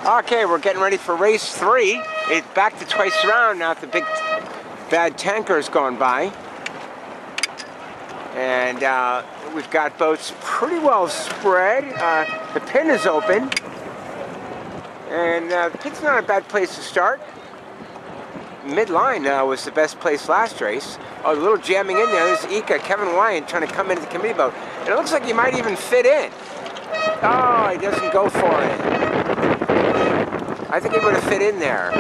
Okay, we're getting ready for race 3. It's back to twice around now that the big bad tanker's gone by. And we've got boats pretty well spread. The pin is open. And the pin's not a bad place to start. Midline was the best place last race. Oh, a little jamming in there. There's Ika, Kevin Wyant trying to come into the committee boat. And it looks like he might even fit in. Oh, he doesn't go for it. I think he would have fit in there.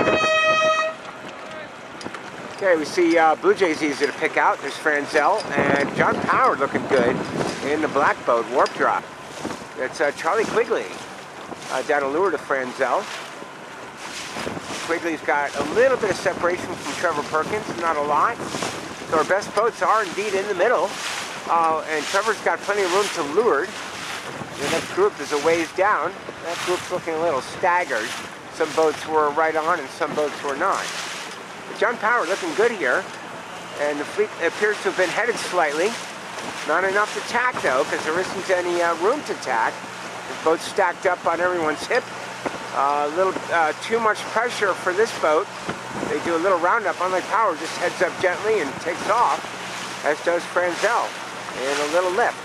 Okay, we see Blue Jays easy to pick out. There's Franzel and John Power looking good in the black boat, Warp Drop. That's Charlie Quigley down a lure to Franzel. Quigley's got a little bit of separation from Trevor Perkins, not a lot. So our best boats are indeed in the middle. And Trevor's got plenty of room to leeward. The next group is a ways down. That group's looking a little staggered. Some boats were right on and some boats were not. But John Power looking good here. And the fleet appears to have been headed slightly. Not enough to tack though, because there isn't any room to tack. The boat's stacked up on everyone's hip. A little too much pressure for this boat. They do a little roundup. Unlike Power, just heads up gently and takes off, as does Franzel, and a little lift.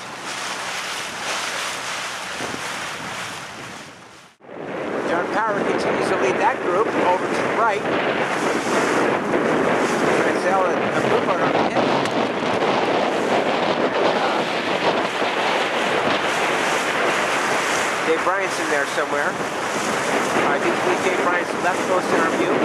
John Power continues to lead that group over to the right. Franzel and a blue boat on the hip. Dave Bryan's in there somewhere. I think Dave Bryan's left most in our view.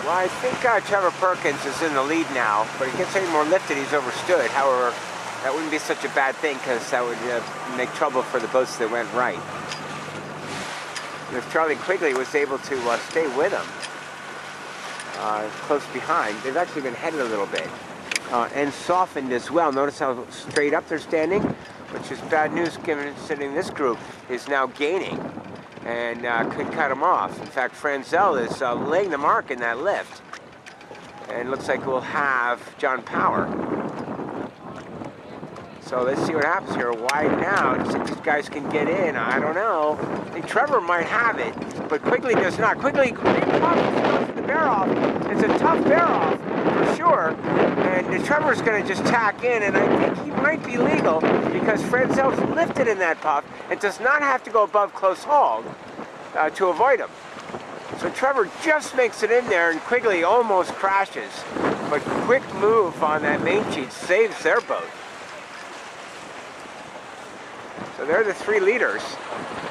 Well, I think Trevor Perkins is in the lead now, but he gets any more lifted, he's overstood. However, that wouldn't be such a bad thing because that would make trouble for the boats that went right. And if Charlie Quigley was able to stay with him, close behind, they've actually been headed a little bit. And softened as well. Notice how straight up they're standing, which is bad news given considering this group is now gaining and could cut them off. In fact, Franzel is laying the mark in that lift. And looks like we'll have John Power. So let's see what happens here. Wide now. If these guys can get in, I don't know. I think Trevor might have it, but Quigley does not. Quigley goes the bear off. It's a tough bear off for sure. And Trevor's going to just tack in, and I think he might be legal because Franzel's lifted in that puff and does not have to go above close haul to avoid him. So Trevor just makes it in there, and Quigley almost crashes. But quick move on that main sheet saves their boat. So they're the three leaders.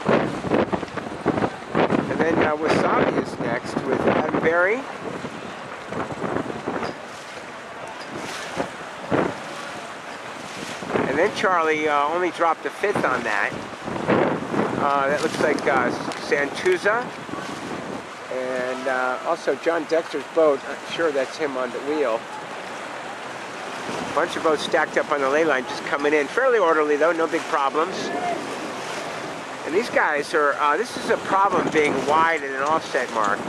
And then Wasabi is next with Berrey. And then Charlie only dropped a fifth on that. That looks like Santuza. And also John Dexter's boat. I'm sure that's him on the wheel. A bunch of boats stacked up on the ley line just coming in. Fairly orderly though, no big problems. And these guys are, this is a problem being wide at an offset mark.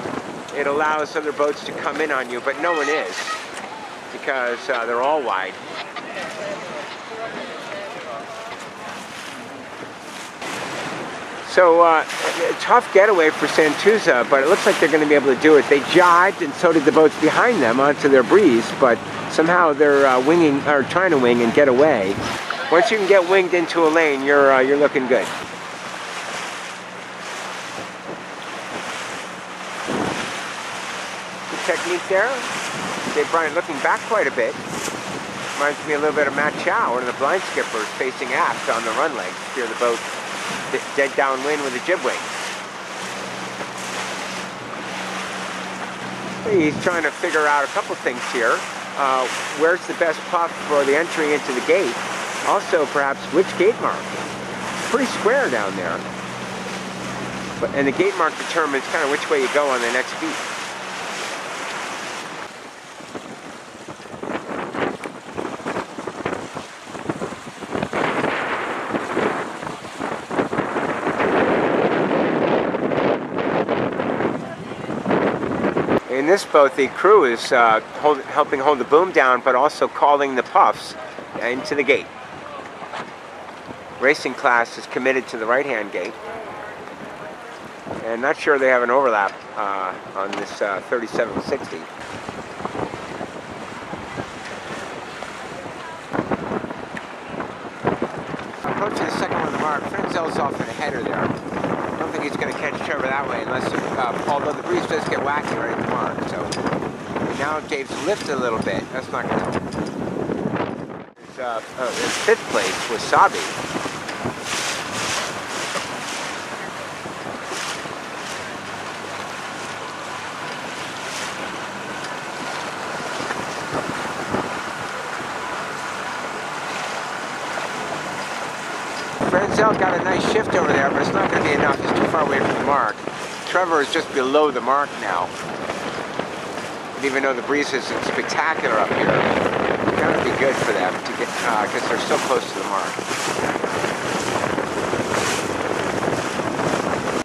It allows other boats to come in on you, but no one is because they're all wide. So a tough getaway for Santuza, but it looks like they're going to be able to do it. They jived, and so did the boats behind them onto their breeze, but somehow they're winging or trying to wing and get away. Once you can get winged into a lane, you're looking good. Good technique there. Dave Bryan looking back quite a bit. Reminds me a little bit of Matt Chow, one of the blind skippers facing aft on the run leg to steer the boat dead downwind with a jib wing. He's trying to figure out a couple things here. Where's the best puff for the entry into the gate? Also, perhaps, which gate mark? Pretty square down there. And the gate mark determines kind of which way you go on the next beat. In this boat, the crew is helping hold the boom down, but also calling the puffs into the gate. racing class is committed to the right-hand gate. And not sure they have an overlap on this 3760. Approaching the second one on the mark, Franzel's off in a header there. I don't think he's going to catch Trevor that way unless, although the breeze does get wacky right at the mark. So now Dave's lifted a little bit. That's not going to help. In fifth place was Sabi. Franzel got a nice shift over there, but it's not going to be enough. He's too far away from the mark. Trevor is just below the mark now. And even though the breeze isn't spectacular up here, it's got to be good for them to get, because they're so close to the mark.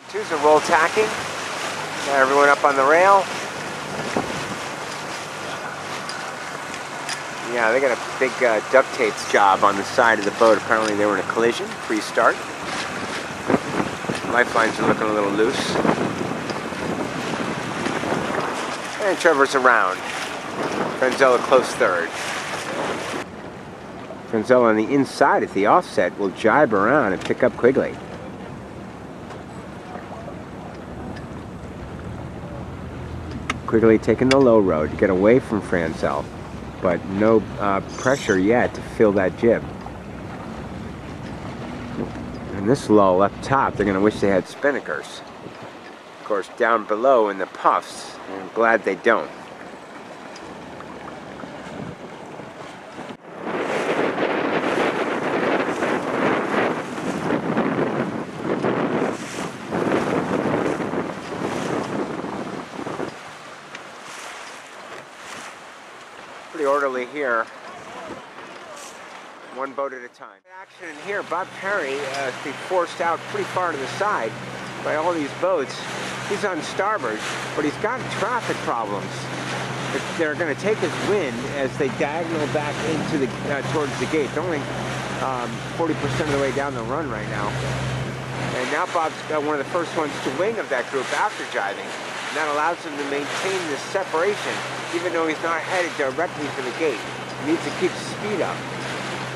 Two's a roll tacking. Got everyone up on the rail. Yeah, they got a big duct tape job on the side of the boat. Apparently they were in a collision pre-start. Lifelines are looking a little loose. And Trevor's around. Franzel a close third. Franzel on the inside at the offset will jibe around and pick up Quigley. Quigley taking the low road to get away from Franzel, but no pressure yet to fill that jib. And this lull up top, they're going to wish they had spinnakers. Of course, down below in the puffs, I'm glad they don't. Pretty orderly here. One boat at a time. Action in here, Bob Perrey is being forced out pretty far to the side by all these boats. He's on starboard, but he's got traffic problems. They're going to take his wind as they diagonal back into the towards the gate. They're only 40% of the way down the run right now. And now Bob's one of the first ones to wing of that group after jiving. And that allows him to maintain this separation, even though he's not headed directly for the gate. He needs to keep speed up,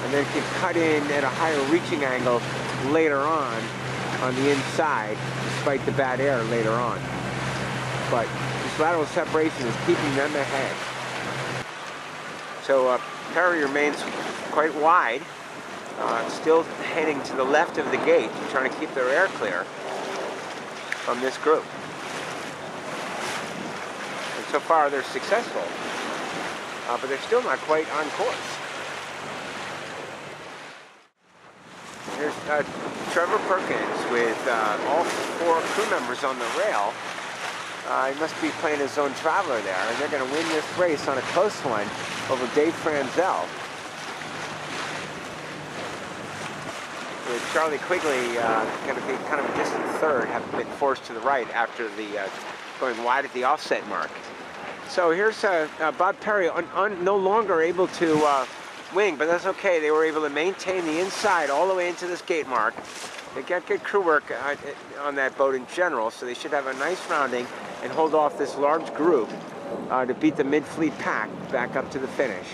and then can cut in at a higher reaching angle later on the inside, despite the bad air later on. But this lateral separation is keeping them ahead. So Perrey remains quite wide, still heading to the left of the gate, trying to keep their air clear from this group. And so far they're successful, but they're still not quite on course. Here's Trevor Perkins with all four crew members on the rail. He must be playing his own traveler there, and they're going to win this race on a close one over Dave Franzel. With Charlie Quigley going to be kind of a distant third, having been forced to the right after the going wide at the offset mark. So here's Bob Perrey no longer able to wing, but that's okay. They were able to maintain the inside all the way into this gate mark. They got good crew work on that boat in general, so they should have a nice rounding and hold off this large group to beat the mid-fleet pack back up to the finish.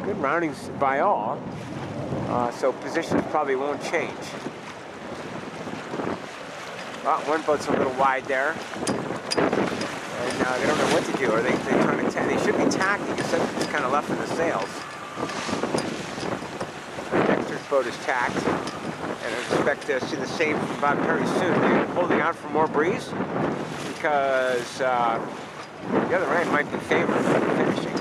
Good roundings by all, so positions probably won't change. Well, one boat's a little wide there, and they don't know what to do. Are they trying to they should be tacking instead of just kind of luffing the sails. Dexter's boat is tacked, and I expect to see the same from Bob Perrey soon. They're holding out for more breeze because the other end might be favored for finishing.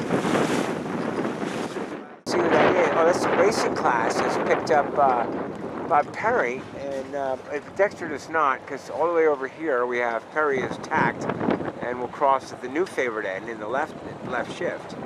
See what that is? Oh, that's the racing class has picked up Bob Perrey, and Dexter does not, because all the way over here we have Perrey is tacked and will cross at the new favorite end in the left shift.